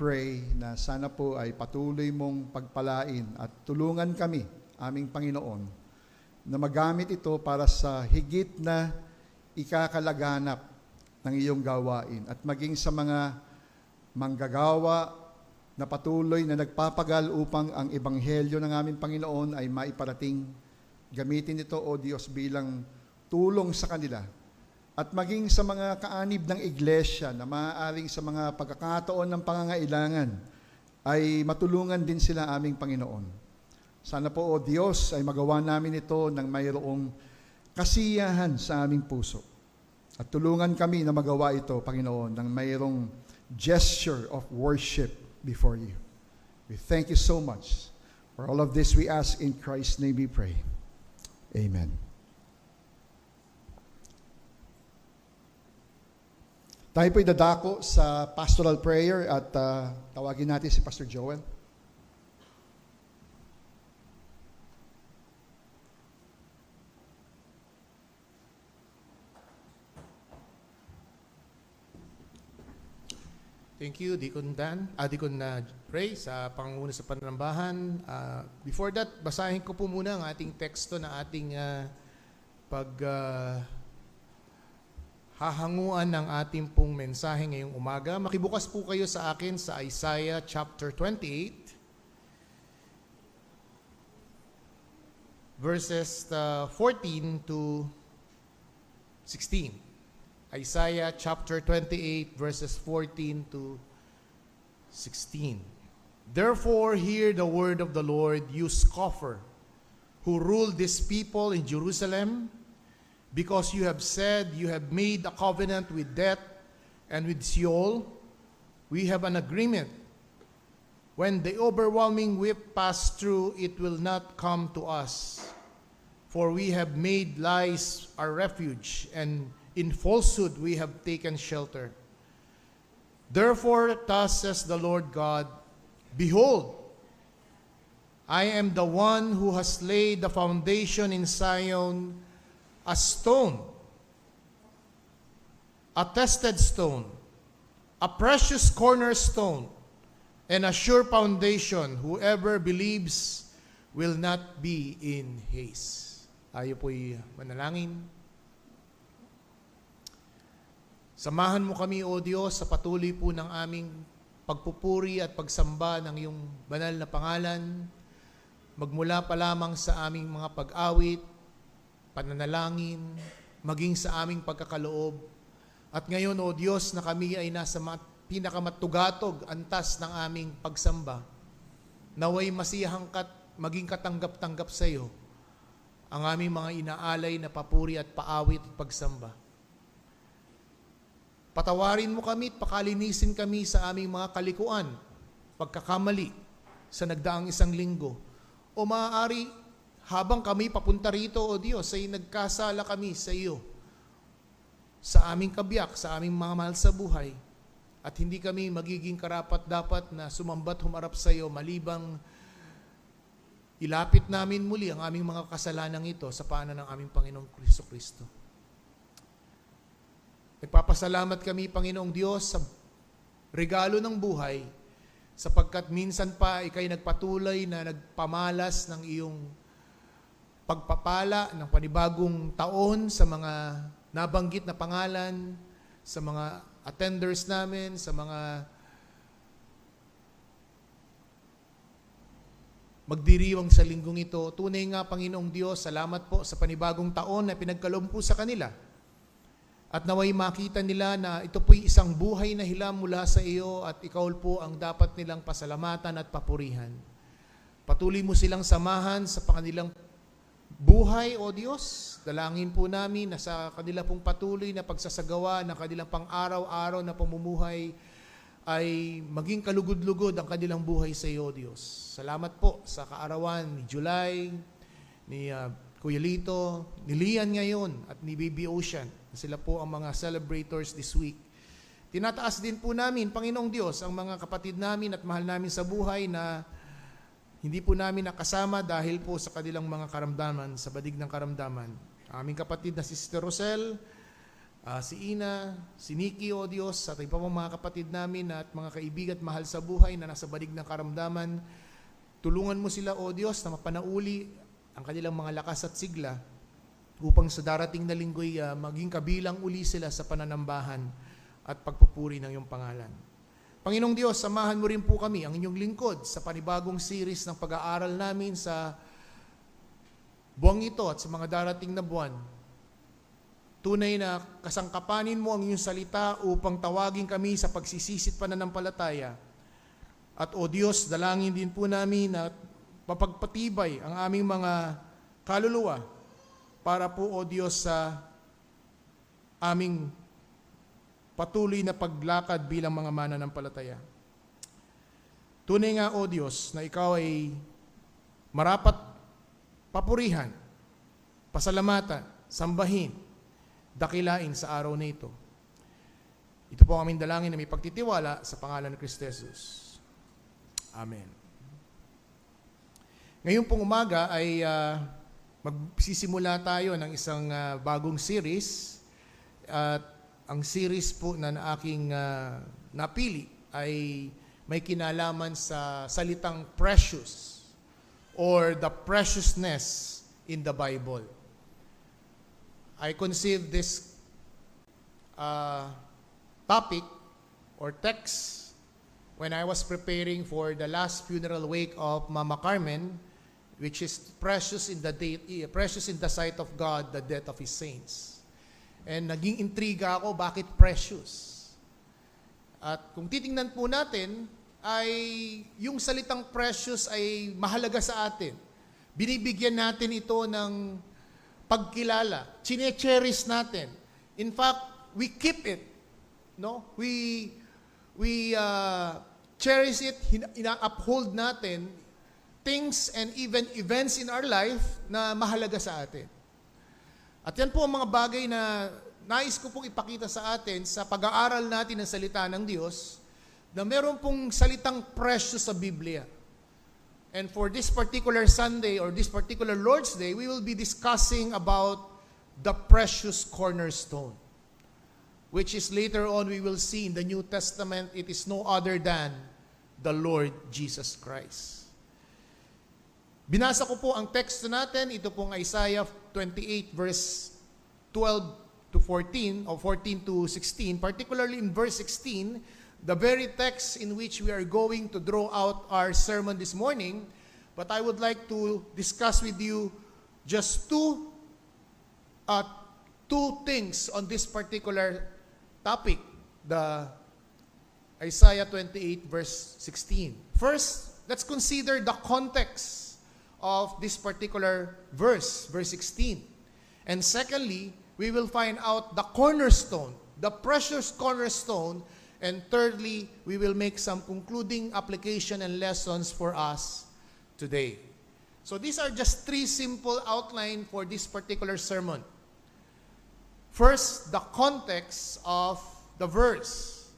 pray na sana po ay patuloy mong pagpalain at tulungan kami, aming Panginoon, na magamit ito para sa higit na ikakalaganap ng iyong gawain at maging sa mga manggagawa na patuloy na nagpapagal upang ang ebanghelyo ng aming Panginoon ay maiparating. Gamitin ito, O Diyos, bilang tulong sa kanila at maging sa mga kaanib ng iglesia na maaaring sa mga pagkakataon ng pangangailangan ay matulungan din sila aming Panginoon. Sana po, O Diyos, ay magawa namin ito ng mayroong kasiyahan sa aming puso. At tulungan kami na magawa ito, Panginoon, ng mayroong gesture of worship before you. We thank you so much. For all of this we ask in Christ's name we pray. Amen. Tayo po'y dadako sa pastoral prayer at tawagin natin si Pastor Joel. Thank you, Deacon Dan, Deacon Ray, sa pangunguna sa panambahan. Before that, basahin ko po muna ang ating teksto na ating hahanguan ng ating pong mensahe ngayong umaga. Makibukas po kayo sa akin sa Isaiah chapter 28, verses 14 to 16. Isaiah chapter 28, verses 14 to 16. Therefore, hear the word of the Lord, you scoffer, who rule this people in Jerusalem, because you have said, you have made a covenant with death and with Sheol. We have an agreement. When the overwhelming whip pass through, it will not come to us. For we have made lies our refuge, and in falsehood we have taken shelter. Therefore, thus says the Lord God, behold, I am the one who has laid the foundation in Zion, a stone, a tested stone, a precious cornerstone, and a sure foundation. Whoever believes will not be in haste. Tayo po'y manalangin. Samahan mo kami, O Diyos, sa patuloy po ng aming pagpupuri at pagsamba ng iyong banal na pangalan, magmula pa lamang sa aming mga pag-awit, pananalangin, maging sa aming pagkakaloob. At ngayon, O Diyos, na kami ay nasa pinakamatugatog antas ng aming pagsamba, naway masiyahang maging katanggap-tanggap sa iyo ang aming mga inaalay na papuri at paawit at pagsamba. Patawarin mo kami at pakalinisin kami sa aming mga kalikuan, pagkakamali sa nagdaang isang linggo. O maaari, habang kami papunta rito, O Diyos, ay nagkasala kami sa iyo, sa aming kabiyak, sa aming mga mahal sa buhay, at hindi kami magiging karapat-dapat na sumambat humarap sa iyo, malibang ilapit namin muli ang aming mga kasalanang ito sa paanan ng aming Panginoong Kristo. Nagpapasalamat kami, Panginoong Diyos, sa regalo ng buhay, sapagkat minsan pa ikay nagpatuloy na nagpamalas ng iyong pagpapala ng panibagong taon sa mga nabanggit na pangalan, sa mga attenders namin, sa mga magdiriwang sa linggong ito. Tunay nga, Panginoong Diyos, salamat po sa panibagong taon na pinagkaloob po sa kanila. At naway makita nila na ito po'y isang buhay na hilam mula sa iyo at ikaw po ang dapat nilang pasalamatan at papurihan. Patuloy mo silang samahan sa kanilang buhay, O Diyos. Dalangin po namin na sa kanila pong patuloy na pagsasagawa ng kanilang pang-araw-araw na pamumuhay ay maging kalugod-lugod ang kanilang buhay sa iyo, O Diyos. Salamat po sa kaarawan ni July, ni Kuya Lito, ni Lian ngayon at ni Baby Ocean. Sila po ang mga celebrators this week. Tinataas din po namin, Panginoong Diyos, ang mga kapatid namin at mahal namin sa buhay na hindi po namin nakasama dahil po sa kanilang mga karamdaman, sa badig ng karamdaman. Aming kapatid na si Sister Rosel, si Ina, si Nikki, O Diyos, at iba pang mga kapatid namin at mga kaibigan at mahal sa buhay na nasa balig ng karamdaman. Tulungan mo sila, O Diyos, na mapanauli ang kanilang mga lakas at sigla upang sa darating na linggo'y maging kabilang uli sila sa pananambahan at pagpupuri ng iyong pangalan. Panginoong Diyos, samahan mo rin po kami, ang inyong lingkod, sa panibagong series ng pag-aaral namin sa buwang ito at sa mga darating na buwan. Tunay na kasangkapanin mo ang iyong salita upang tawagin kami sa pagsisisit pananampalataya. At O Diyos, dalangin din po namin na mapagpatibay ang aming mga kaluluwa para po, O Diyos, sa aming patuloy na paglakad bilang mga mananampalataya. Tunay nga, O Diyos, na Ikaw ay marapat papurihan, pasalamatan, sambahin, dakilain sa araw na ito. Ito po ang aming dalangin na may pagtitiwala sa pangalan ng Kristo Jesus. Amen. Ngayon pong umaga ay magsisimula tayo ng isang bagong series. At ang series po na aking napili ay may kinalaman sa salitang precious or the preciousness in the Bible. I conceived this topic or text when I was preparing for the last funeral wake of Mama Carmen, which is precious in the sight of God, the death of His saints. And naging intriga ako, bakit precious? At kung titingnan po natin, ay yung salitang precious ay mahalaga sa atin. Binibigyan natin ito ng pagkilala. Chine-cherish natin. In fact, we keep it. No? We cherish it, ina-uphold natin things and even events in our life na mahalaga sa atin. At yan po ang mga bagay na nais ko pong ipakita sa atin sa pag-aaral natin ng salita ng Diyos na meron pong salitang precious sa Biblia. And for this particular Sunday or this particular Lord's Day, we will be discussing about the precious cornerstone, which is later on we will see in the New Testament, it is no other than the Lord Jesus Christ. Binasa ko po ang teksto natin, ito pong Isaiah 28 verse 12 to 14 or 14 to 16, particularly in verse 16, the very text in which we are going to draw out our sermon this morning. But I would like to discuss with you just two things on this particular topic, the Isaiah 28 verse 16. First, let's consider the context of this particular verse 16. And secondly, we will find out the cornerstone, the precious cornerstone. And thirdly, we will make some concluding application and lessons for us today. So these are just three simple outlines for this particular sermon. First, the context of the verse.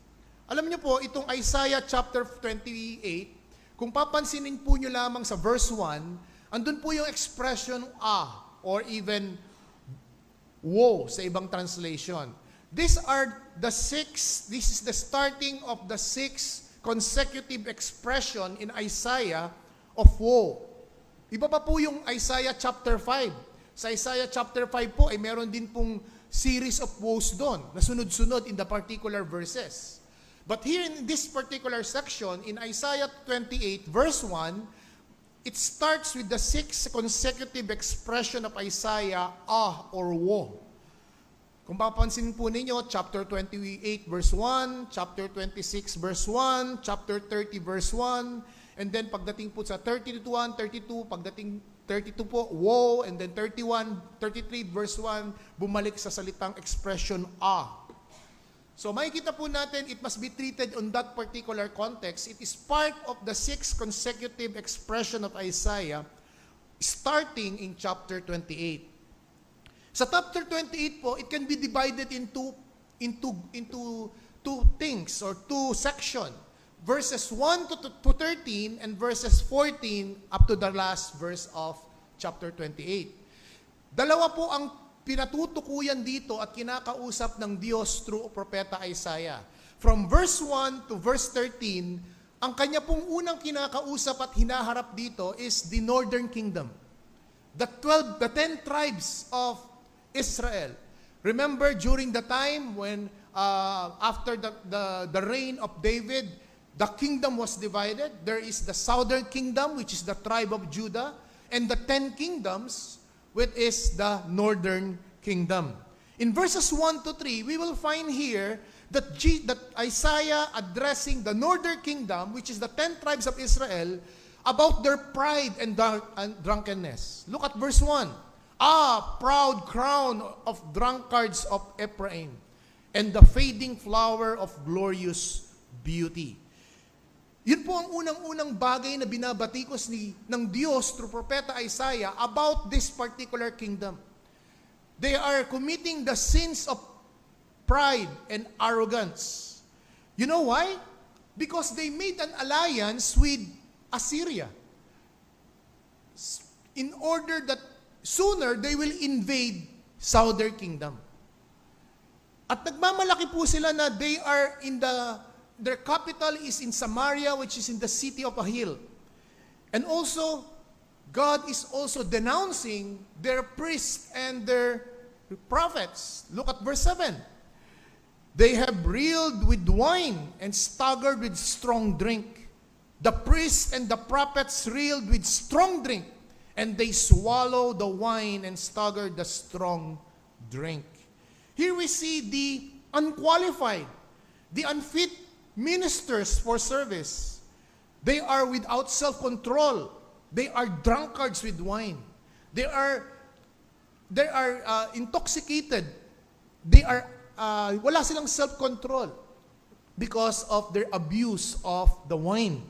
Alam niyo po, itong Isaiah chapter 28, kung papansinin po niyo lamang sa verse 1, andun po yung expression or even woe sa ibang translation. This is the starting of the 6 consecutive expression in Isaiah of woe. Iba pa po yung Isaiah chapter 5. Sa Isaiah chapter 5 po ay meron din pong series of woes doon na sunod-sunod in the particular verses. But here in this particular section, in Isaiah 28 verse 1, it starts with the 6 consecutive expression of Isaiah, or woe. Kung papansin po ninyo, chapter 28 verse 1, chapter 26 verse 1, chapter 30 verse 1, and then pagdating po sa 31, 32, pagdating 32 po, woe, and then 31, 33 verse 1, bumalik sa salitang expression, So makikita po natin, it must be treated on that particular context. It is part of the 6 consecutive expression of Isaiah starting in chapter 28. Sa chapter 28 po, it can be divided into two things or two sections. Verses 1 to 13 and verses 14 up to the last verse of chapter 28. Dalawa po ang pinatutukuyan dito at kinakausap ng Diyos through Propeta Isaiah. From verse 1 to verse 13, ang kanya pong unang kinakausap at hinaharap dito is the northern kingdom. The 10 tribes of Israel. Remember during the time when after the reign of David, the kingdom was divided. There is the southern kingdom, which is the tribe of Judah, and the 10 kingdoms, which is the northern kingdom. In verses 1 to 3, we will find here that Isaiah addressing the northern kingdom, which is the 10 tribes of Israel, about their pride and drunkenness. Look at verse 1. Ah, proud crown of drunkards of Ephraim, and the fading flower of glorious beauty. Yun po ang unang-unang bagay na binabatikos ng Diyos through Propeta Isaiah about this particular kingdom. They are committing the sins of pride and arrogance. You know why? Because they made an alliance with Assyria in order that sooner they will invade southern kingdom. At nagmamalaki po sila na they are in their capital is in Samaria, which is in the city of a hill. And also, God is also denouncing their priests and their prophets. Look at verse 7. They have reeled with wine and staggered with strong drink. The priests and the prophets reeled with strong drink, and they swallow the wine and staggered the strong drink. Here we see the unqualified, the unfit ministers for service. They are without self-control. They are drunkards with wine. They are intoxicated. They are wala silang self-control because of their abuse of the wine.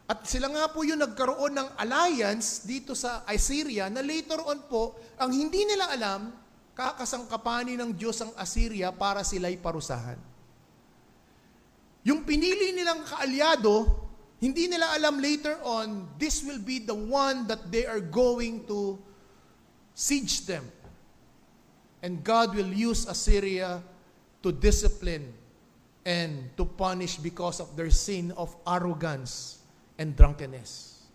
At sila nga po yung nagkaroon ng alliance dito sa Assyria na later on po, ang hindi nila alam, kakasangkapanin ng Diyos ang Assyria para sila'y parusahan. Yung pinili nilang kaalyado, hindi nila alam later on, this will be the one that they are going to siege them. And God will use Assyria to discipline and to punish because of their sin of arrogance and drunkenness.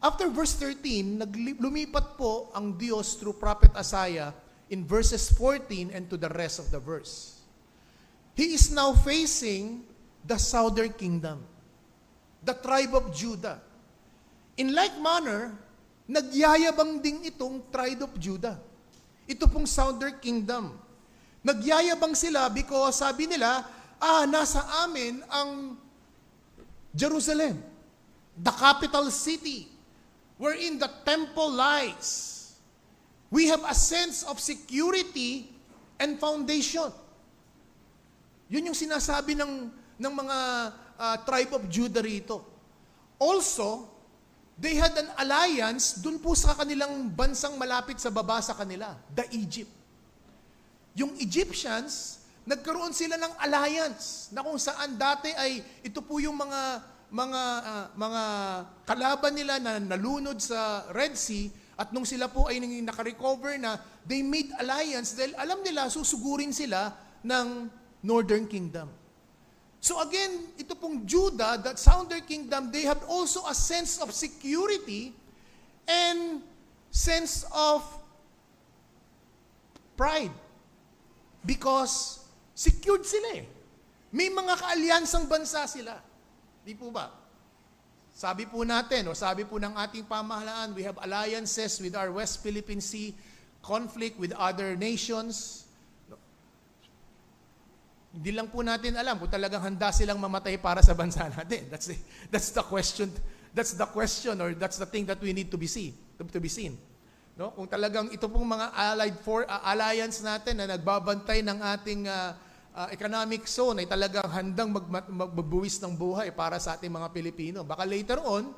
After verse 13, lumipat po ang Diyos through Prophet Isaiah in verses 14 and to the rest of the verse. He is now facing the southern kingdom, the tribe of Judah. In like manner, nagyayabang din itong tribe of Judah. Ito pong southern kingdom. Nagyayabang sila because sabi nila, nasa amin ang Jerusalem, the capital city, wherein the temple lies. We have a sense of security and foundation. Yun yung sinasabi ng mga tribe of Judah rito. Also, they had an alliance dun po sa kanilang bansang malapit sa baba sa kanila, the Egypt. Yung Egyptians, nagkaroon sila ng alliance na kung saan dati ay ito po yung mga kalaban nila na nalunod sa Red Sea. At nung sila po ay nakarecover na, they made alliance dahil alam nila susugurin sila ng Northern Kingdom. So again, ito pong Judah, that southern kingdom, they have also a sense of security and sense of pride. Because secured sila eh. May mga kaalyansang bansa sila. Di po ba? Sabi po natin, o sabi po ng ating pamahalaan, we have alliances with our West Philippine Sea, conflict with other nations. Hindi lang po natin alam kung talagang handa silang mamatay para sa bansa natin. That's the question. That's the question, or that's the thing that we need to be seen. No? Kung talagang ito pong mga alliance natin na nagbabantay ng ating economic zone ay talagang handang magbuwis ng buhay para sa ating mga Pilipino. Baka later on,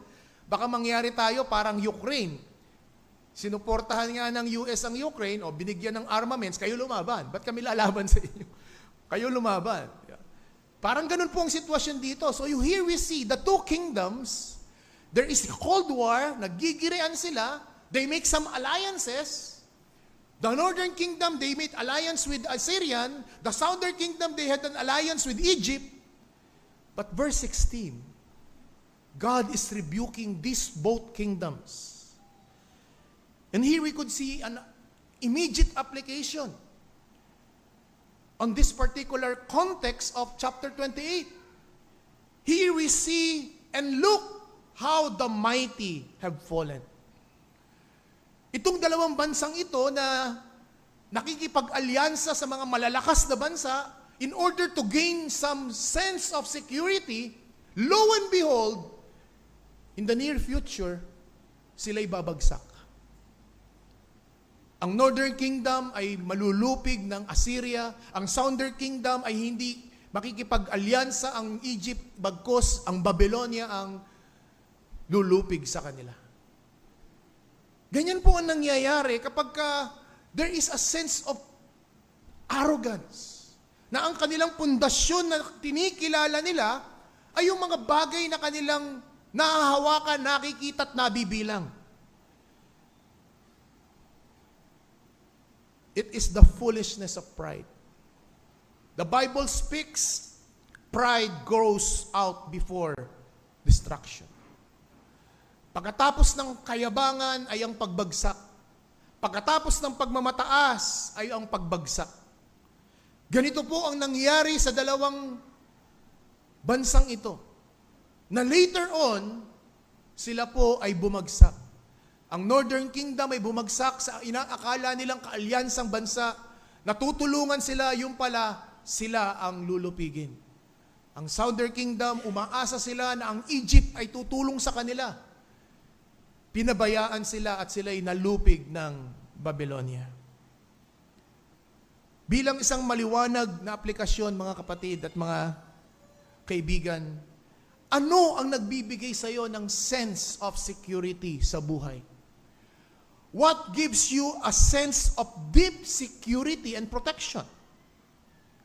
baka mangyari tayo parang Ukraine. Sinuportahan nga ng US ang Ukraine o binigyan ng armaments, kayo lumaban. Ba't kami lalaban sa inyo? Kayo lumaban. Parang ganun po ang sitwasyon dito. So here we see the two kingdoms, there is a Cold War, nagigirian sila, they make some alliances, The northern kingdom, they made alliance with Assyrian. The southern kingdom, they had an alliance with Egypt. But verse 16, God is rebuking these both kingdoms. And here we could see an immediate application on this particular context of chapter 28. Here we see and look how the mighty have fallen. Itong dalawang bansang ito na nakikipag-alyansa sa mga malalakas na bansa in order to gain some sense of security, lo and behold, in the near future, sila'y babagsak. Ang Northern Kingdom ay malulupig ng Assyria, ang Southern Kingdom ay hindi makikipag-alyansa ang Egypt, bagkos ang Babylonia ang lulupig sa kanila. Ganyan po ang nangyayari kapag there is a sense of arrogance na ang kanilang pundasyon na tinikilala nila ay yung mga bagay na kanilang nahahawakan, nakikita at nabibilang. It is the foolishness of pride. The Bible speaks, pride grows out before destruction. Pagkatapos ng kayabangan ay ang pagbagsak. Pagkatapos ng pagmamataas ay ang pagbagsak. Ganito po ang nangyari sa dalawang bansang ito. Na later on, sila po ay bumagsak. Ang Northern Kingdom ay bumagsak sa inaakala nilang kaalyansang bansa. Natutulungan sila, yung pala, sila ang lulupigin. Ang Southern Kingdom, umaasa sila na ang Egypt ay tutulong sa kanila. Pinabayaan sila at sila'y nalupig ng Babylonia. Bilang isang maliwanag na aplikasyon, mga kapatid at mga kaibigan, ano ang nagbibigay sa iyo ng sense of security sa buhay? What gives you a sense of deep security and protection?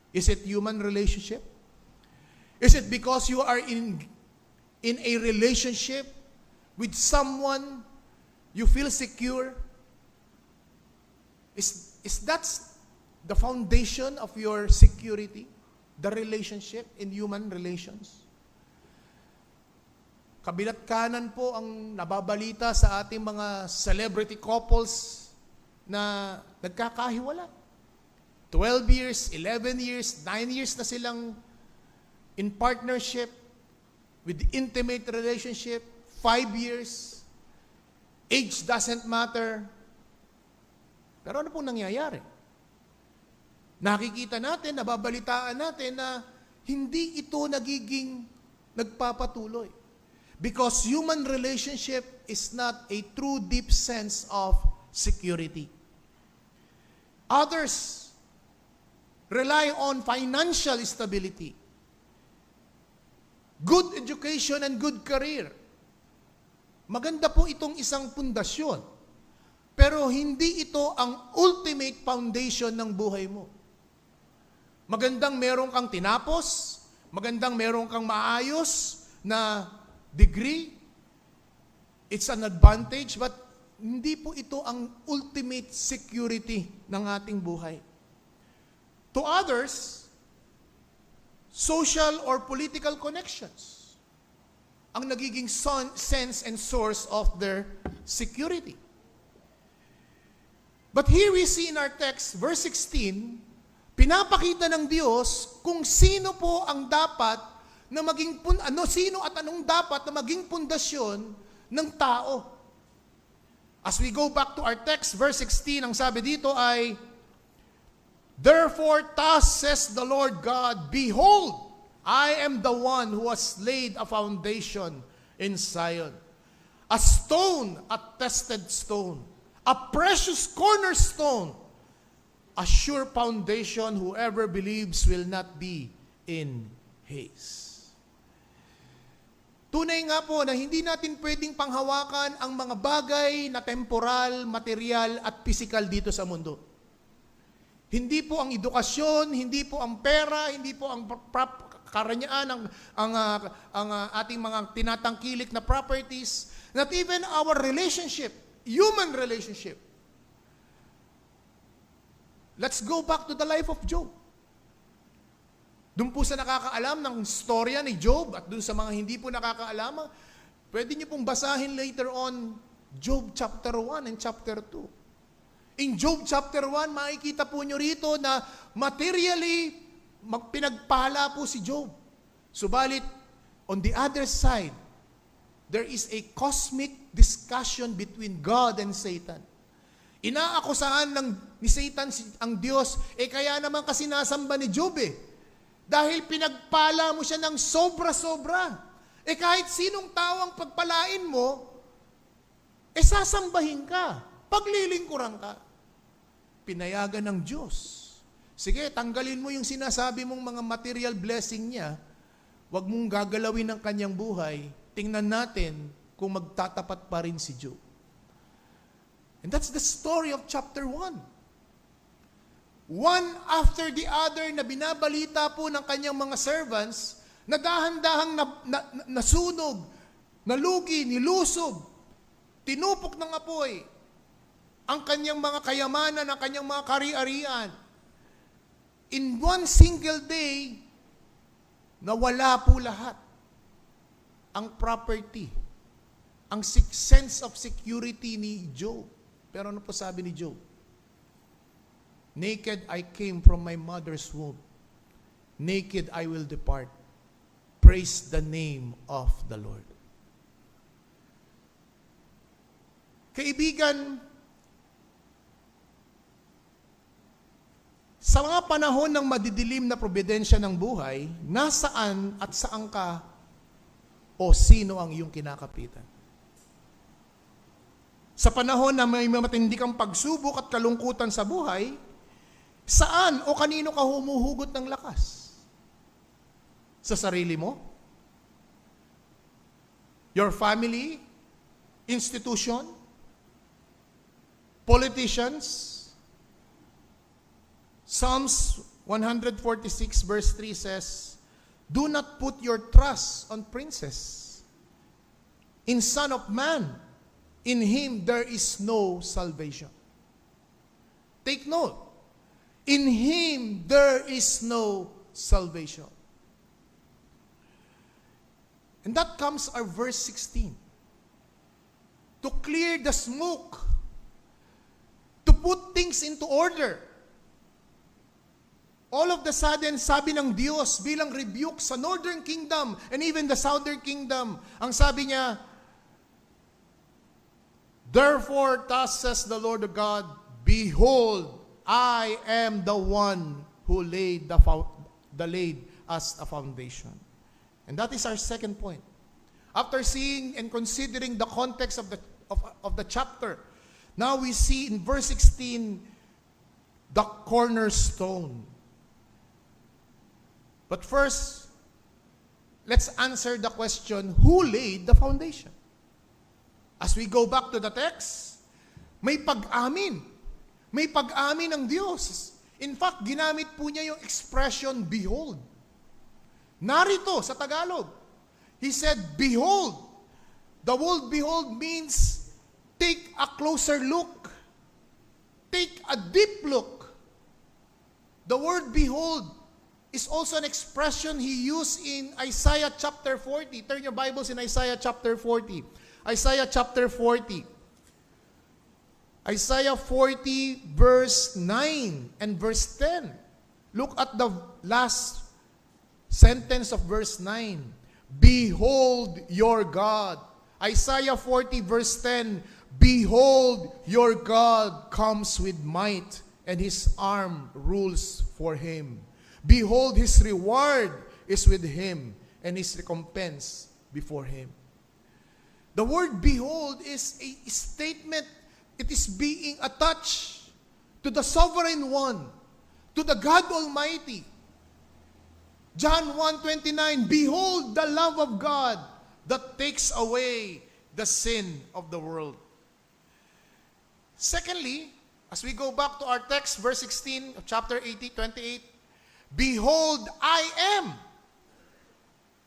Is it human relationship? Is it because you are in a relationship with someone you feel secure? Is that the foundation of your security? The relationship in human relations? Kabilat kanan po ang nababalita sa ating mga celebrity couples na nagkakahiwala. 12 years, 11 years, 9 years na silang in partnership with intimate relationship, 5 years, age doesn't matter. Pero ano pong nangyayari? Nakikita natin, nababalitaan natin na hindi ito nagiging nagpapatuloy. Because human relationship is not a true deep sense of security. Others rely on financial stability, good education and good career. Maganda po itong isang pundasyon, pero hindi ito ang ultimate foundation ng buhay mo. Magandang meron kang tinapos, magandang meron kang maayos na degree, it's an advantage, but hindi po ito ang ultimate security ng ating buhay. To others, social or political connections ang nagiging sense and source of their security. But here we see in our text, verse 16, pinapakita ng Diyos kung sino po ang dapat na maging sino at anong dapat na maging pundasyon ng tao. As we go back to our text, verse 16, ang sabi dito ay, "Therefore thus says the Lord God, Behold, I am the one who has laid a foundation in Zion, a stone, a tested stone, a precious cornerstone, a sure foundation, whoever believes will not be in haste." Tunay nga po na hindi natin pwedeng panghawakan ang mga bagay na temporal, material at physical dito sa mundo. Hindi po ang edukasyon, hindi po ang pera, hindi po ang karanyaan, ang ating mga tinatangkilik na properties, not even our relationship, human relationship. Let's go back to the life of Job. Doon po sa nakakaalam ng storya ni Job at doon sa mga hindi po nakakaalam, pwede niyo pong basahin later on Job chapter 1 and chapter 2. In Job chapter 1, makikita po niyo rito na materially pinagpala po si Job. Subalit, on the other side, there is a cosmic discussion between God and Satan. Inaakusahan ni Satan ang Diyos, kaya naman kasi nasamba ni Job Dahil pinagpala mo siya ng sobra-sobra. Kahit sinong tao ang pagpalain mo, sasambahin ka. Paglilingkuran ka. Pinayagan ng Diyos. Sige, tanggalin mo yung sinasabi mong mga material blessing niya. Huwag mong gagalawin ang kanyang buhay. Tingnan natin kung magtatapat pa rin si Job. And that's the story of chapter 1. One after the other na binabalita po ng kanyang mga servants, naghahandahang nasunog, nalugi, nilusob, tinupok ng apoy ang kanyang mga kayamanan, ang kanyang mga kari-arian. In one single day, nawala po lahat. Ang property, ang sense of security ni Job. Pero ano po sabi ni Job? Naked I came from my mother's womb. Naked I will depart. Praise the name of the Lord. Kaibigan, sa mga panahon ng madidilim na probidensya ng buhay, nasaan at saan ka o sino ang iyong kinakapitan? Sa panahon na may matindi kang pagsubok at kalungkutan sa buhay, saan o kanino ka humuhugot ng lakas? Sa sarili mo? Your family? Institution? Politicians? Psalms 146 verse 3 says, "Do not put your trust on princes. In Son of Man, in him there is no salvation." Take note. In him there is no salvation. And that comes our verse 16. To clear the smoke, to put things into order. All of the sudden, sabi ng Diyos bilang rebuke sa northern kingdom and even the southern kingdom, ang sabi niya, "Therefore, thus says the Lord of God, behold, I am the one who laid as a foundation." And that is our second point. After seeing and considering the context of the chapter, now we see in verse 16 the cornerstone. But first, let's answer the question, who laid the foundation? As we go back to the text, may pag-amin. May pag-amin ng Diyos. In fact, ginamit po niya yung expression, behold. Narito sa Tagalog. He said, behold. The word behold means take a closer look. Take a deep look. The word behold is also an expression he used in Isaiah chapter 40. Turn your Bibles in Isaiah chapter 40. Isaiah chapter 40. Isaiah 40 verse 9 and verse 10. Look at the last sentence of verse 9. Behold your God. Isaiah 40 verse 10. Behold your God comes with might, and his arm rules for him. Behold, his reward is with him, and his recompense before him. The word behold is a statement. It is being attached to the sovereign one, to the God Almighty. John 1:29, behold the love of God that takes away the sin of the world. Secondly, as we go back to our text, verse 16 of chapter 28, behold, I am.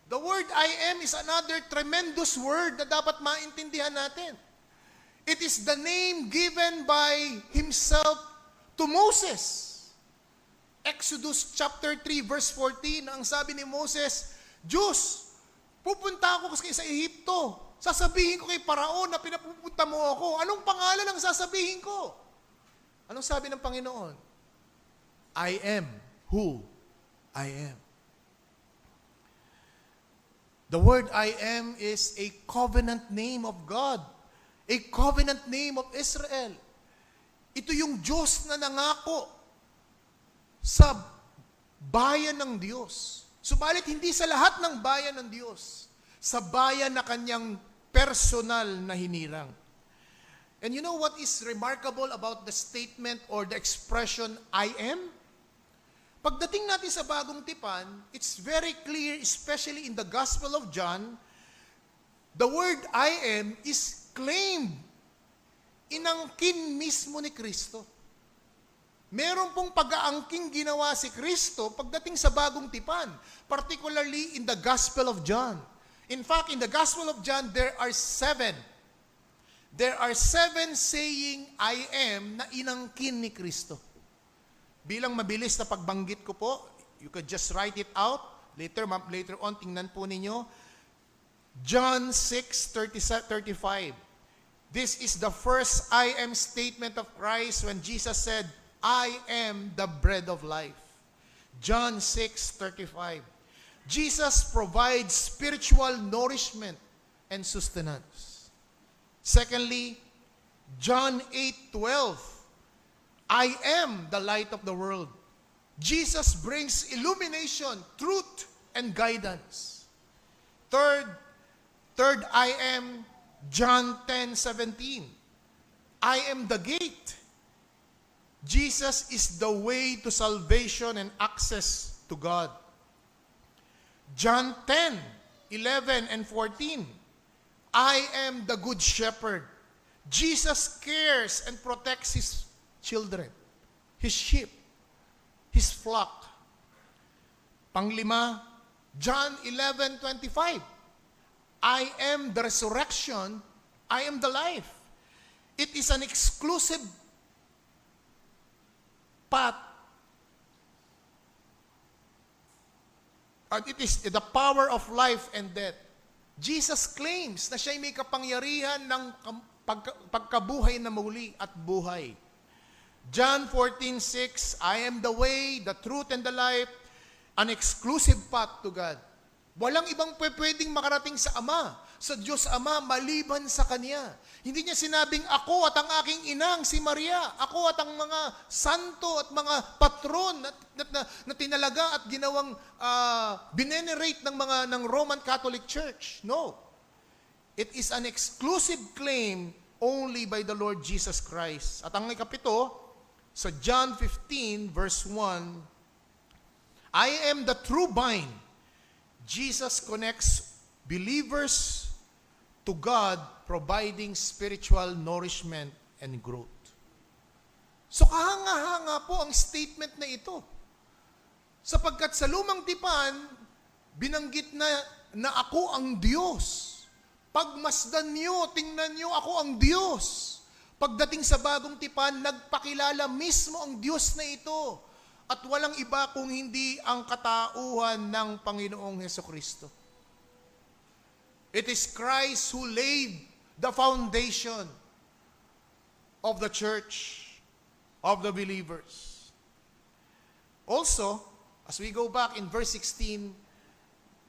The word I am is another tremendous word na dapat maintindihan natin. It is the name given by himself to Moses. Exodus chapter 3 verse 14, ang sabi ni Moses, Diyos, pupunta ako kasi sa Ehipto. Sasabihin ko kay Paraon na pinapupunta mo ako. Anong pangalan ang sasabihin ko? Anong sabi ng Panginoon? I am who I am. The word I am is a covenant name of God. A covenant name of Israel. Ito yung Diyos na nangako sa bayan ng Diyos. Subalit hindi sa lahat ng bayan ng Diyos. Sa bayan na kanyang personal na hinirang. And you know what is remarkable about the statement or the expression, I am? Pagdating natin sa Bagong Tipan, it's very clear, especially in the Gospel of John, the word I am is claimed. Inangkin mismo ni Kristo. Meron pong pag-aangking ginawa si Kristo pagdating sa Bagong Tipan, particularly in the Gospel of John. In fact, in the Gospel of John, there are 7. There are 7 saying, I am, na inangkin ni Kristo. Bilang mabilis na pagbanggit ko po, you could just write it out. Later on, tingnan po ninyo. John 6:35. This is the first I am statement of Christ when Jesus said, I am the bread of life. John 6:35. Jesus provides spiritual nourishment and sustenance. Secondly, John 8:12. I am the light of the world. Jesus brings illumination, truth, and guidance. Third I am, John 10:17. I am the gate. Jesus is the way to salvation and access to God. John 10:11 and 14. I am the good shepherd. Jesus cares and protects his children, his sheep, his flock. Panglima, John 11:25. I am the resurrection, I am the life. It is an exclusive path. And it is the power of life and death. Jesus claims na siya'y may kapangyarihan ng pagkabuhay na muli at buhay. John 14:6, I am the way, the truth, and the life, an exclusive path to God. Walang ibang pwedeng makarating sa Ama, sa Diyos Ama, maliban sa Kanya. Hindi niya sinabing, ako at ang aking inang, si Maria, ako at ang mga santo at mga patron na tinalaga at ginawang binenerate ng Roman Catholic Church. No. It is an exclusive claim only by the Lord Jesus Christ. At ang ikapito, sa John 15, verse 1, I am the true vine. Jesus connects believers to God, providing spiritual nourishment and growth. So kahanga-hanga po ang statement na ito. Sapagkat sa Lumang Tipan, binanggit na ako ang Diyos. Pagmasdan niyo, tingnan niyo, ako ang Diyos. Pagdating sa Bagong Tipan, nagpakilala mismo ang Diyos na ito. At walang iba kung hindi ang katauhan ng Panginoong Hesukristo. It is Christ who laid the foundation of the church, of the believers. Also, as we go back in verse 16,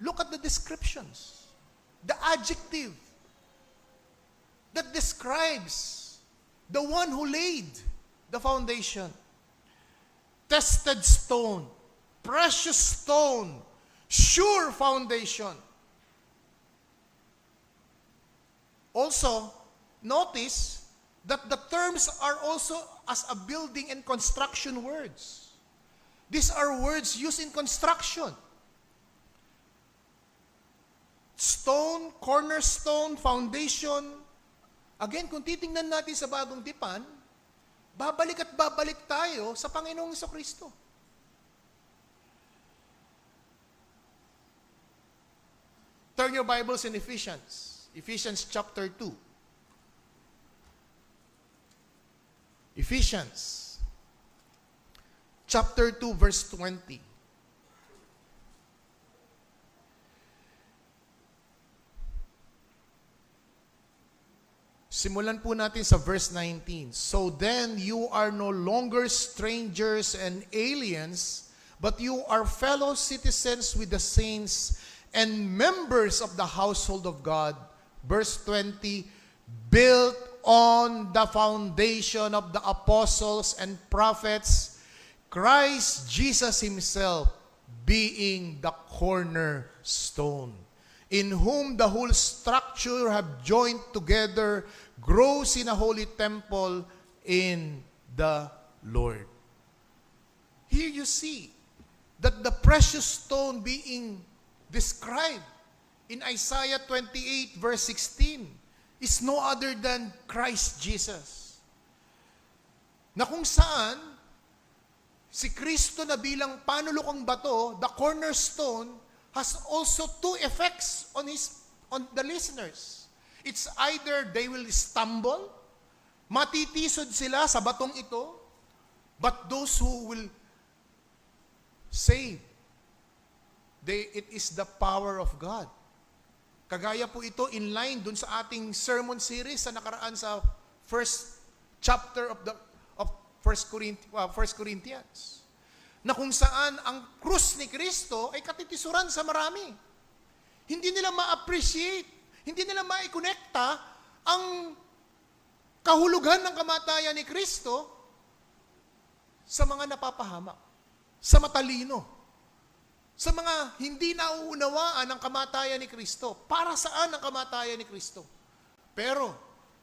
look at the descriptions, the adjective that describes the one who laid the foundation. Tested stone, precious stone, sure foundation. Also, notice that the terms are also as a building and construction words. These are words used in construction. Stone, cornerstone, foundation. Again, kung titingnan natin sa Bagong Tipan, babalik at babalik tayo sa Panginoong Hesukristo. Turn your Bibles in Ephesians. Ephesians chapter 2. Ephesians chapter 2, verse 20. Simulan po natin sa verse 19. So then you are no longer strangers and aliens, but you are fellow citizens with the saints and members of the household of God. Verse 20, built on the foundation of the apostles and prophets, Christ Jesus himself being the cornerstone, in whom the whole structure have joined together, grows in a holy temple in the Lord. Here you see that the precious stone being described in Isaiah 28 verse 16 is no other than Christ Jesus. Na kung saan si Kristo na bilang panulokang bato, the cornerstone, has also two effects on the listeners. It's either they will stumble, matitisod sila sa batong ito, but those who will save, it is the power of God. Kagaya po ito in line dun sa ating sermon series sa nakaraan sa first chapter of 1 Corinthians. Na kung saan ang krus ni Kristo ay katitisuran sa marami. Hindi nila ma-appreciate, hindi nila ma-ikonekta ang kahulugan ng kamatayan ni Kristo sa mga napapahamak, sa matalino, sa mga hindi nauunawaan ang kamatayan ni Kristo. Para saan ang kamatayan ni Kristo? Pero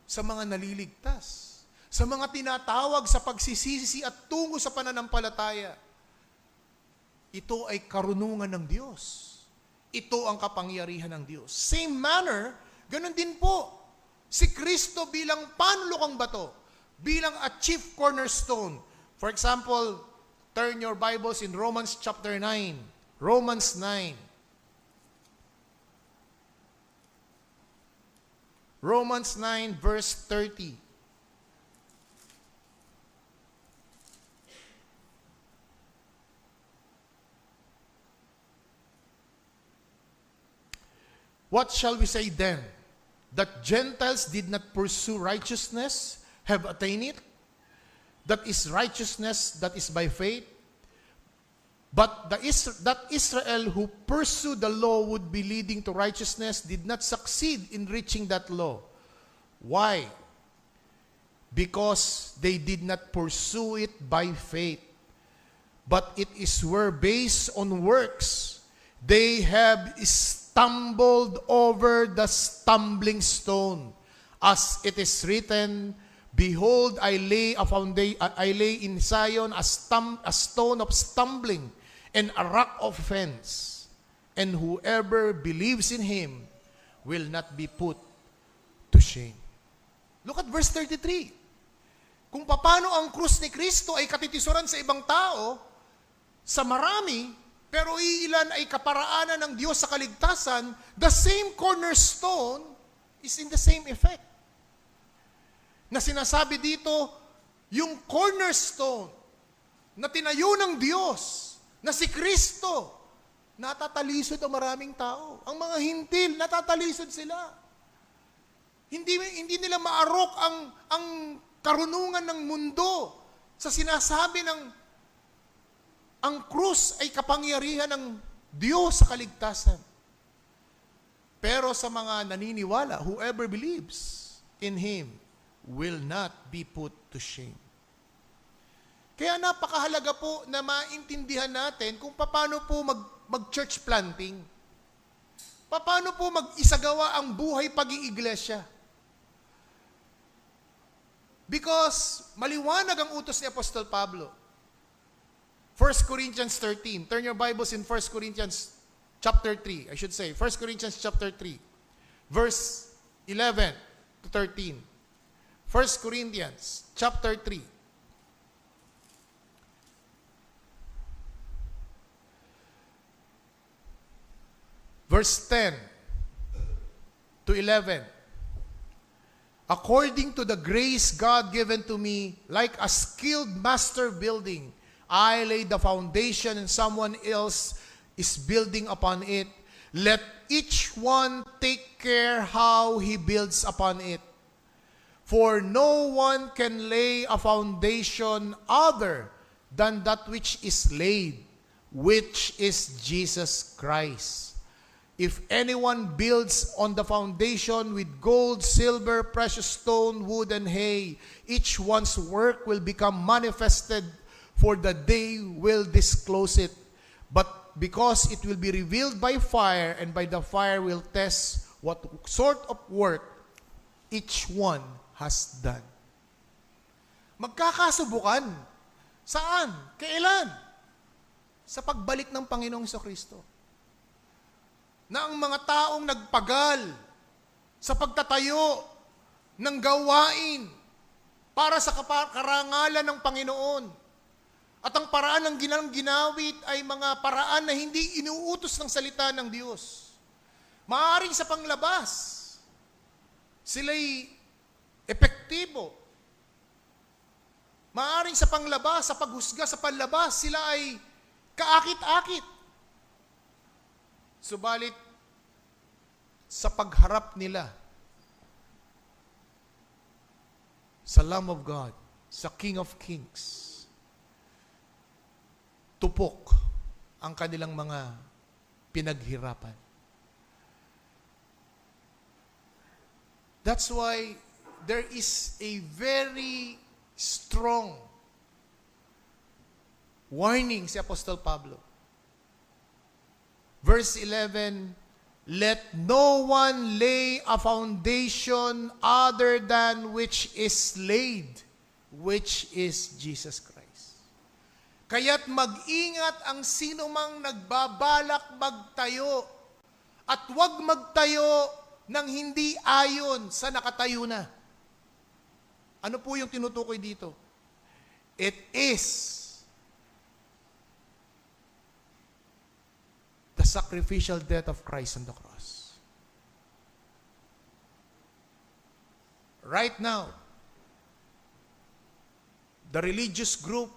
sa mga naliligtas, sa mga tinatawag sa pagsisisi at tungo sa pananampalataya, ito ay karunungan ng Diyos. Ito ang kapangyarihan ng Diyos. Same manner, ganun din po. Si Kristo bilang panlokang bato, bilang a chief cornerstone. For example, turn your Bibles in Romans chapter 9. Romans 9. Romans 9 verse 30. What shall we say then? That Gentiles did not pursue righteousness, have attained it? That is righteousness that is by faith? But that Israel who pursued the law would be leading to righteousness did not succeed in reaching that law. Why? Because they did not pursue it by faith, but it were based on works. They have stumbled over the stumbling stone, as it is written, behold, I lay in Zion a stone of stumbling and a rock of offense, and whoever believes in him will not be put to shame. Look at verse 33. Kung paano ang krus ni Kristo ay katitisuran sa ibang tao, sa marami, pero iilan ay kaparaanan ng Diyos sa kaligtasan, the same cornerstone is in the same effect. Na sinasabi dito, yung cornerstone na tinayo ng Diyos, na si Kristo, natatalisod ang maraming tao. Ang mga hintil, natatalisod sila. Hindi nila maarok ang karunungan ng mundo sa sinasabi ng ang krus ay kapangyarihan ng Diyos sa kaligtasan. Pero sa mga naniniwala, whoever believes in Him will not be put to shame. Kaya napakahalaga po na maintindihan natin kung paano po mag-church planting. Paano po mag-isagawa ang buhay pag-iiglesia. Because maliwanag ang utos ni Apostol Pablo. 1 Corinthians 13. Turn your Bibles in 1 Corinthians chapter 3. I should say, 1 Corinthians chapter 3. Verse 11 to 13. 1 Corinthians chapter 3. Verse 10 to 11. According to the grace God given to me, like a skilled master building, I laid the foundation and someone else is building upon it. Let each one take care how he builds upon it. For no one can lay a foundation other than that which is laid, which is Jesus Christ. If anyone builds on the foundation with gold, silver, precious stone, wood, and hay, each one's work will become manifested, for the day will disclose it. But because it will be revealed by fire, and by the fire will test what sort of work each one has done. Magkakasubukan. Saan? Kailan? Sa pagbalik ng Panginoong Jesucristo. Na ang mga taong nagpagal sa pagtatayo ng gawain para sa karangalan ng Panginoon. At ang paraan ng ginawit ay mga paraan na hindi inuutos ng salita ng Diyos. Maaaring sa panglabas, sila'y epektibo. Maaaring sa panglabas, sa paghusga sa panlabas, sila ay kaakit-akit. Subalit, sa pagharap nila sa Lamb of God, sa King of Kings, tupok ang kanilang mga pinaghirapan. That's why there is a very strong warning si Apostol Pablo. Verse 11, let no one lay a foundation other than which is laid, which is Jesus Christ. Kaya't mag-ingat ang sino mang nagbabalak magtayo, at huwag magtayo ng hindi ayon sa nakatayo na. Ano po yung tinutukoy dito? It is the sacrificial death of Christ on the cross. Right now, the religious group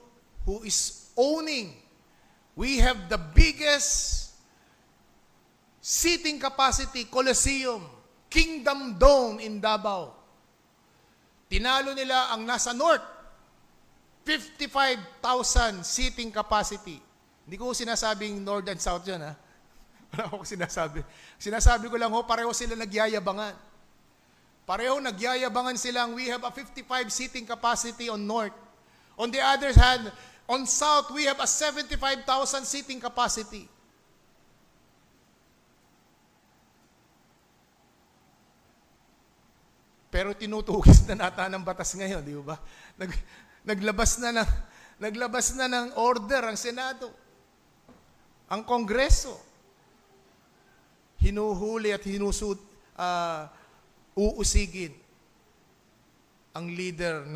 who is owning, we have the biggest seating capacity, Colosseum, Kingdom Dome in Davao. Tinalo nila ang nasa north, 55,000 seating capacity. Hindi ko sinasabing north and south yun, ha? Wala akong sinasabi. Sinasabi ko lang, pareho sila nagyayabangan. Pareho nagyayabangan silang we have a 55 seating capacity on north. On the other hand, on south, we have a 75,000 seating capacity. Pero tinutugis na nata ng batas ngayon, di ba? Naglabas na ng order ang Senado. Ang Kongreso. Hinuhuli at uusigin ang leader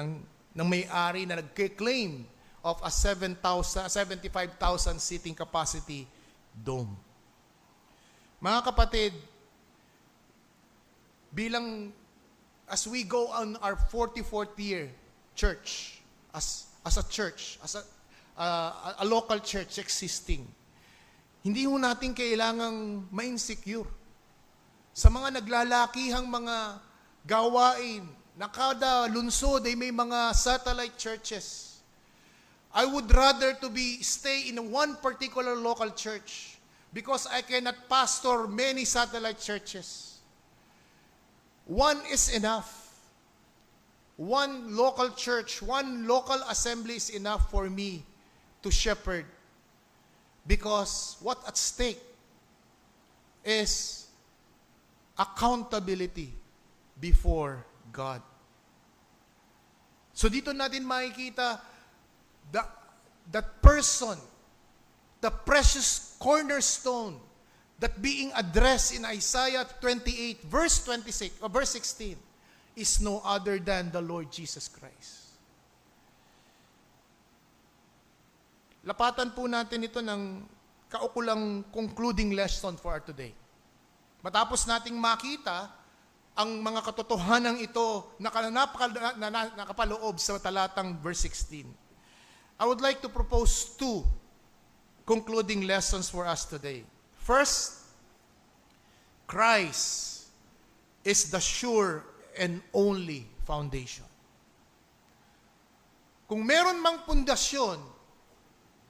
ng may-ari na nagke-claim of a 75,000 seating capacity dome. Mga kapatid, as we go on our 44th year church, as a church, as a local church existing, hindi ho natin kailangang ma-insecure sa mga naglalakihang mga gawain na kada lungsod ay may mga satellite churches. I would rather to stay in one particular local church because I cannot pastor many satellite churches. One is enough. One local church, one local assembly is enough for me to shepherd. Because what at stake is accountability before God. So dito natin makikita that person, the precious cornerstone that being addressed in Isaiah 28, verse 16, is no other than the Lord Jesus Christ. Lapatan po natin ito ng kaukulang concluding lesson for today. Matapos nating makita ang mga katotohanan ito na nakapaloob sa talatang verse 16. I would like to propose two concluding lessons for us today. First, Christ is the sure and only foundation. Kung meron mang pundasyon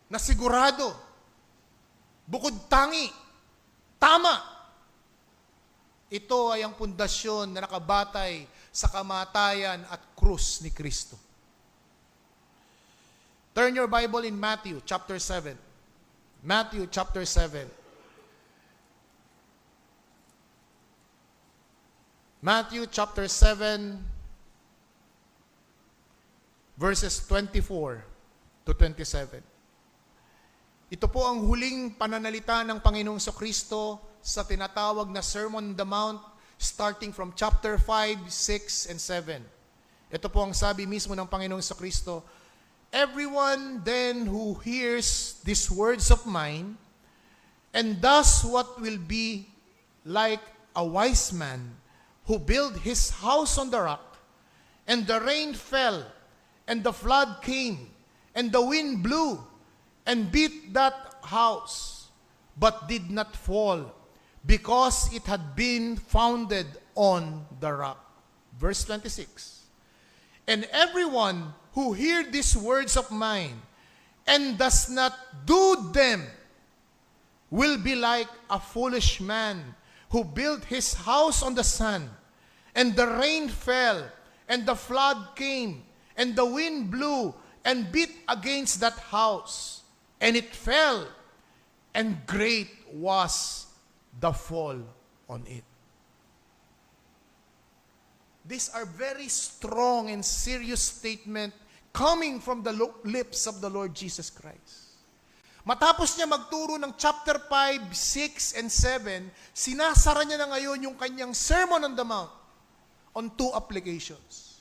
na sigurado, bukod tangi, tama, ito ay ang pundasyon na nakabatay sa kamatayan at krus ni Kristo. Turn your Bible in Matthew chapter 7. Matthew chapter 7. Matthew chapter 7, verses 24 to 27. Ito po ang huling pananalita ng Panginoong Kristo sa tinatawag na Sermon on the Mount, starting from chapter 5, 6, and 7. Ito po ang sabi mismo ng Panginoong Kristo, "Everyone then who hears these words of mine and does what will be like a wise man who built his house on the rock, and the rain fell, and the flood came, and the wind blew, and beat that house, but did not fall, because it had been founded on the rock." Verse 26. "And everyone who hear these words of mine, and does not do them, will be like a foolish man, who built his house on the sand, and the rain fell, and the flood came, and the wind blew, and beat against that house, and it fell, and great was the fall on it." These are very strong and serious statements coming from the lips of the Lord Jesus Christ. Matapos niya magturo ng chapter 5, 6, and 7, sinasara niya na ngayon yung kanyang Sermon on the Mount on two applications.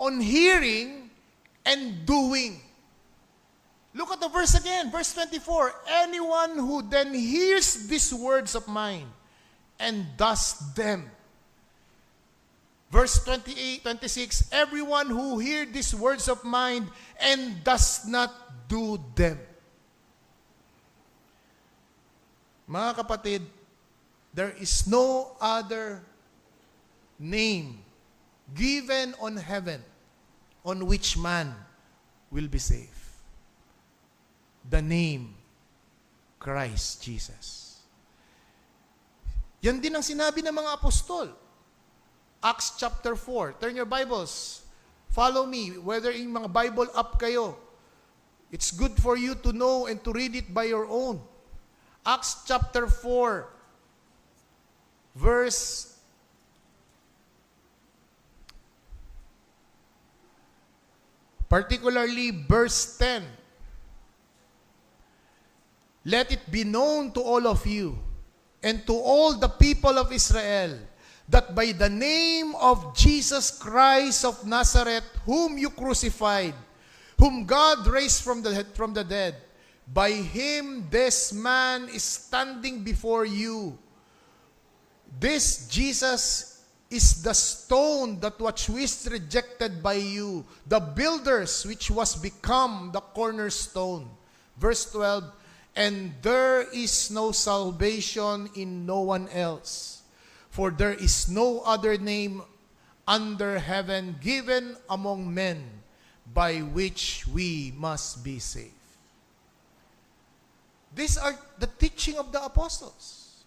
On hearing and doing. Look at the verse again, verse 24. "Anyone who then hears these words of mine and does them." Verse 28, 26, "Everyone who hears these words of mine and does not do them." Mga kapatid, there is no other name given on heaven on which man will be saved. The name Christ Jesus. Yan din ang sinabi ng mga apostol. Acts chapter 4. Turn your Bibles. Follow me, whether in mga Bible app kayo. It's good for you to know and to read it by your own. Acts chapter 4, particularly verse 10. "Let it be known to all of you and to all the people of Israel that by the name of Jesus Christ of Nazareth, whom you crucified, whom God raised from the dead, by him this man is standing before you. This Jesus is the stone that was rejected by you, the builders, which was become the cornerstone." Verse 12, "And there is no salvation in no one else, for there is no other name under heaven given among men by which we must be saved." These are the teaching of the apostles.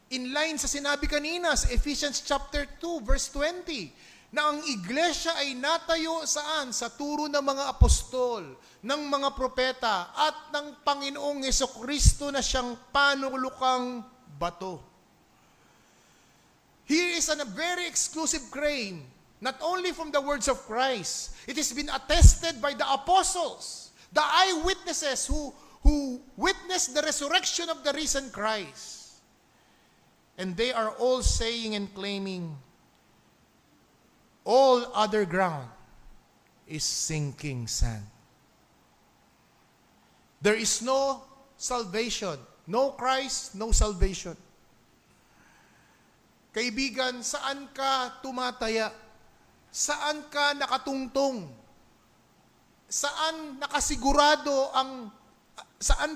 In line sa sinabi kanina sa Ephesians chapter 2, verse 20, na ang iglesia ay natayo saan? Sa turo ng mga apostol, ng mga propeta, at ng Panginoong Jesucristo na siyang panulukang bato. Here is a very exclusive claim, not only from the words of Christ. It has been attested by the apostles, the eyewitnesses who witnessed the resurrection of the risen Christ. And they are all saying and claiming, all other ground is sinking sand. There is no salvation. No Christ, no salvation. Kaibigan, saan ka tumataya? Saan ka nakatungtong? saan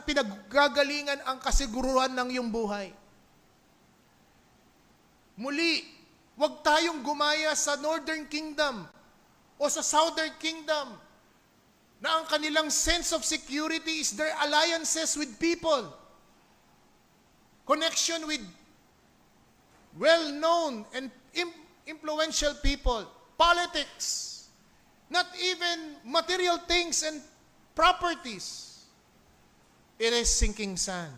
pinaggagalingan ang kasiguruhan ng iyong buhay. Muli, huwag tayong gumaya sa Northern Kingdom o sa Southern Kingdom na ang kanilang sense of security is their alliances with people, connection with well-known and influential people, politics, not even material things and properties. It is sinking sand.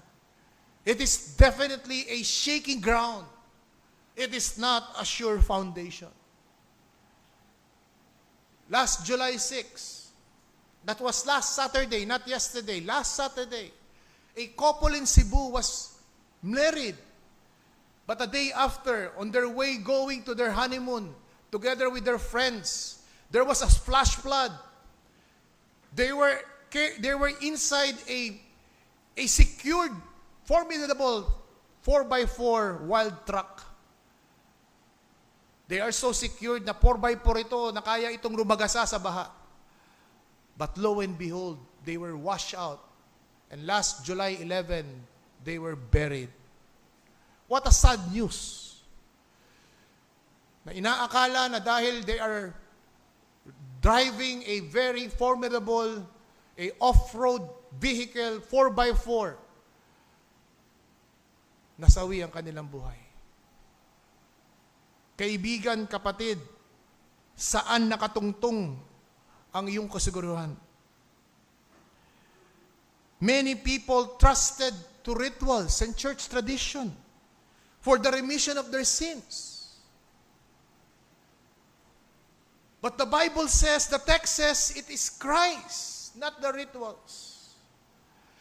It is definitely a shaking ground. It is not a sure foundation. Last July 6, that was last Saturday, not yesterday, last Saturday, a couple in Cebu was married. But a day after, on their way going to their honeymoon, together with their friends, there was a flash flood. They were inside a secured, formidable 4x4 wild truck. They are so secured na 4x4 ito, na kaya itong rumagasa sa baha. But lo and behold, they were washed out. And last July 11, they were buried. What a sad news. Na inaakala na dahil they are driving a very formidable, a off-road vehicle, 4x4, nasawi ang kanilang buhay. Kaibigan, kapatid, saan nakatungtong ang iyong kasiguruhan? Many people trusted to rituals and church tradition for the remission of their sins. But the Bible says, the text says, it is Christ, not the rituals.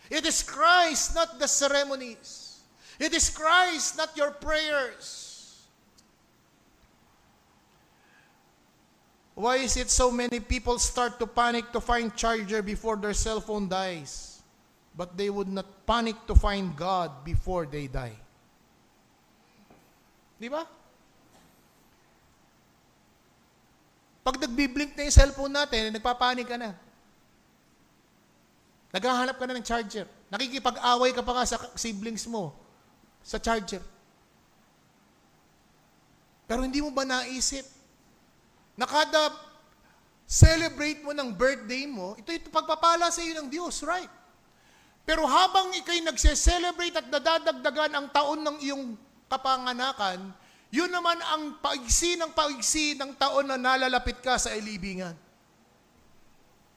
It is Christ, not the ceremonies. It is Christ, not your prayers. Why is it so many people start to panic to find charger before their cell phone dies, but they would not panic to find God before they die? Di ba? Pag nagbiblink na yung cellphone natin, nagpapanik ka na. Naghahanap ka na ng charger. Nakikipag-away ka pa nga sa siblings mo sa charger. Pero hindi mo ba naisip na kada celebrate mo ng birthday mo, ito pagpapala sa iyo ng Diyos, right? Pero habang ikay nagse-celebrate at nadadagdagan ang taon ng iyong kapanganakan, yun naman ang paigsi ng taon na nalalapit ka sa ilibingan.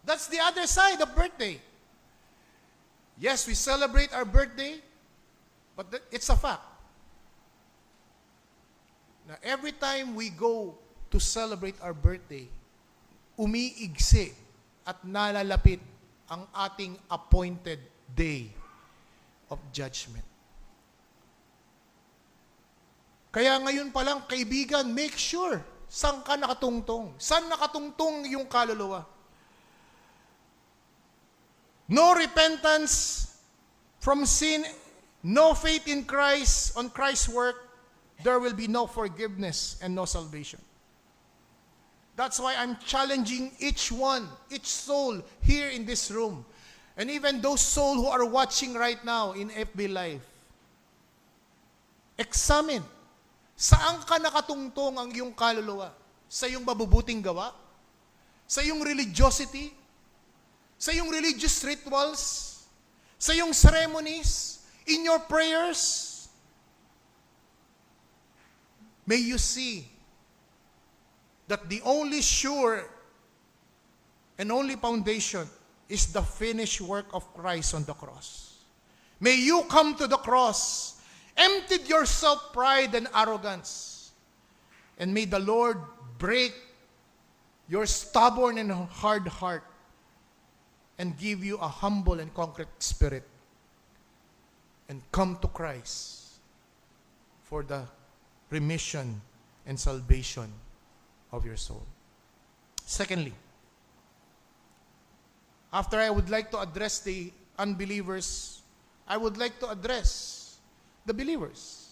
That's the other side of birthday. Yes, we celebrate our birthday, but it's a fact. Now, every time we go to celebrate our birthday, umiigsi at nalalapit ang ating appointed day of judgment. Kaya ngayon pa lang, kaibigan, make sure saan ka nakatungtong. Saan nakatungtong yung kaluluwa? No repentance from sin, no faith in Christ, on Christ's work, there will be no forgiveness and no salvation. That's why I'm challenging each one, each soul here in this room, and even those souls who are watching right now in FB Live. Examine, saan ka nakatungtong ang iyong kaluluwa? Sa iyong mabubuting gawa? Sa iyong religiosity? Sa iyong religious rituals? Sa iyong ceremonies? In your prayers? May you see that the only sure and only foundation is the finished work of Christ on the cross. May you come to the cross, emptied your self-pride and arrogance, and may the Lord break your stubborn and hard heart and give you a humble and concrete spirit, and come to Christ for the remission and salvation of your soul. Secondly, after I would like to address the unbelievers, I would like to address the believers.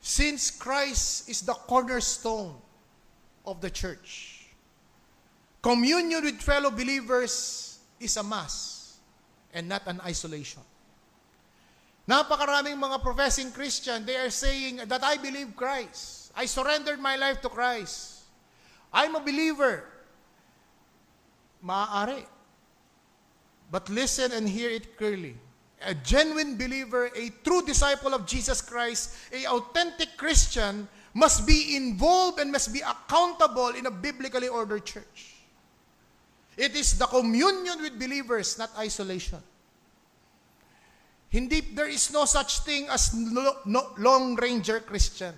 Since Christ is the cornerstone of the church, Communion with fellow believers is a must and not an isolation. Napakaraming mga professing Christian, they are saying that I believe Christ. I surrendered my life to Christ. I'm a believer. Maaari. But listen and hear it clearly. A genuine believer, a true disciple of Jesus Christ, a authentic Christian must be involved and must be accountable in a biblically ordered church. It is the communion with believers, not isolation. There is no such thing as Lone Ranger Christian.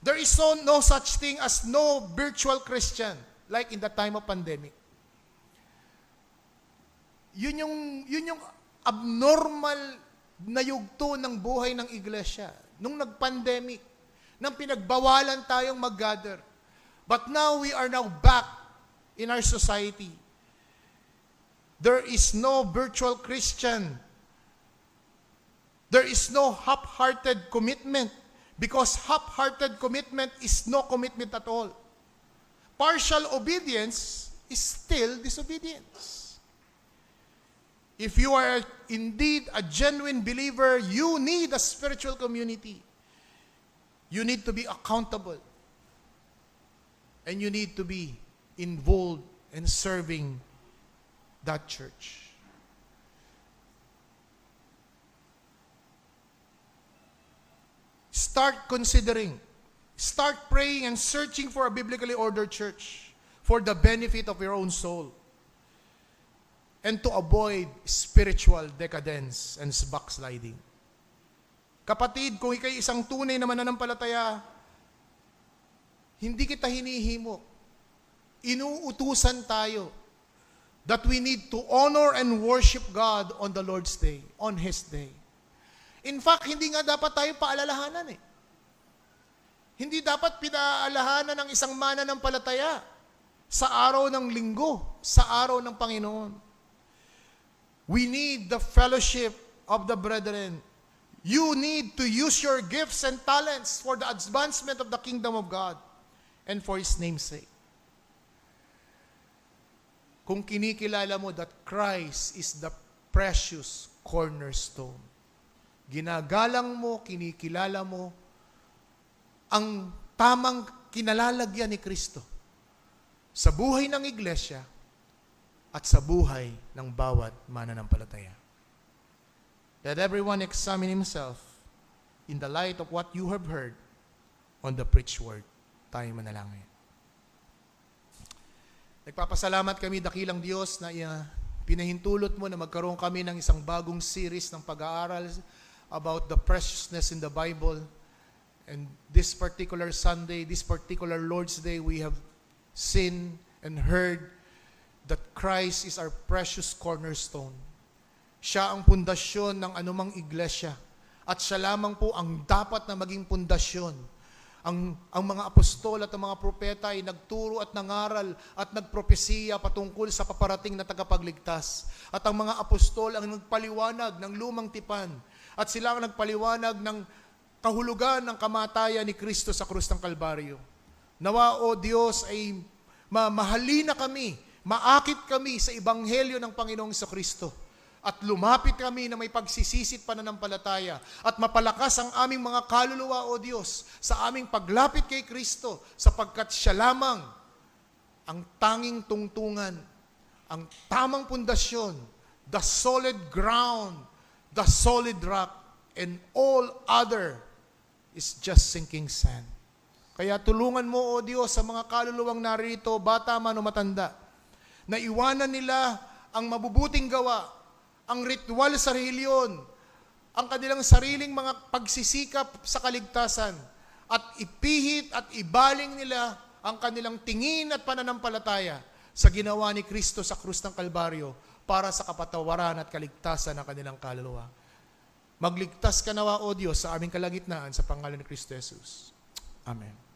There is no such thing as no virtual Christian, like in the time of pandemic. Yun yung abnormal na yugto ng buhay ng iglesia. Nung nag-pandemic, nang pinagbawalan tayong mag-gather. But now we are now back in our society. There is no virtual Christian. There is no half-hearted commitment, because half-hearted commitment is no commitment at all. Partial obedience is still disobedience. If you are indeed a genuine believer, you need a spiritual community. You need to be accountable. And you need to be involved in serving that church. Start considering, start praying and searching for a biblically ordered church for the benefit of your own soul and to avoid spiritual decadence and backsliding. Kapatid, kung ikay isang tunay na mananampalataya, hindi kita hinihimo. Inuutusan tayo that we need to honor and worship God on the Lord's day, on His day. In fact, hindi nga dapat tayo paalalahanan eh. Hindi dapat pinaalahanan ng isang mananampalataya sa araw ng linggo, sa araw ng Panginoon. We need the fellowship of the brethren. You need to use your gifts and talents for the advancement of the kingdom of God and for His name's sake. Kung kinikilala mo that Christ is the precious cornerstone, ginagalang mo, kinikilala mo ang tamang kinalalagyan ni Kristo sa buhay ng iglesia at sa buhay ng bawat mananampalataya. Let everyone examine himself in the light of what you have heard on the preached word. Tayo manalangin. Nagpapasalamat kami, dakilang Diyos, na pinahintulot mo na magkaroon kami ng isang bagong series ng pag-aaral about the preciousness in the Bible. And this particular Sunday, this particular Lord's Day, we have seen and heard that Christ is our precious cornerstone. Siya ang pundasyon ng anumang iglesia. At siya lamang po ang dapat na maging pundasyon. Ang mga apostol at ang mga propeta ay nagturo at nangaral at nagpropesiya patungkol sa paparating na tagapagligtas. At ang mga apostol ang nagpaliwanag ng lumang tipan. At sila ang nagpaliwanag ng kahulugan ng kamatayan ni Kristo sa krus ng Kalbaryo. Nawa, O Diyos, ay mahalin na kami, maakit kami sa ebanghelyo ng Panginoong Kristo. At lumapit kami na may pagsisisit pananampalataya at mapalakas ang aming mga kaluluwa, O Diyos, sa aming paglapit kay Kristo, sapagkat siya lamang ang tanging tungtungan, ang tamang pundasyon, the solid ground, the solid rock, and all other is just sinking sand. Kaya tulungan mo, O Diyos, sa mga kaluluwang narito, bata man o matanda, na iwanan nila ang mabubuting gawa, ang ritual sa reliyon, ang kanilang sariling mga pagsisikap sa kaligtasan, at ipihit at ibaling nila ang kanilang tingin at pananampalataya sa ginawa ni Kristo sa krus ng Kalbaryo para sa kapatawaran at kaligtasan ng kanilang kaluluwa. Magligtas ka nawa, O Diyos, sa aming kalagitnaan sa pangalan ni Kristo Jesus. Amen.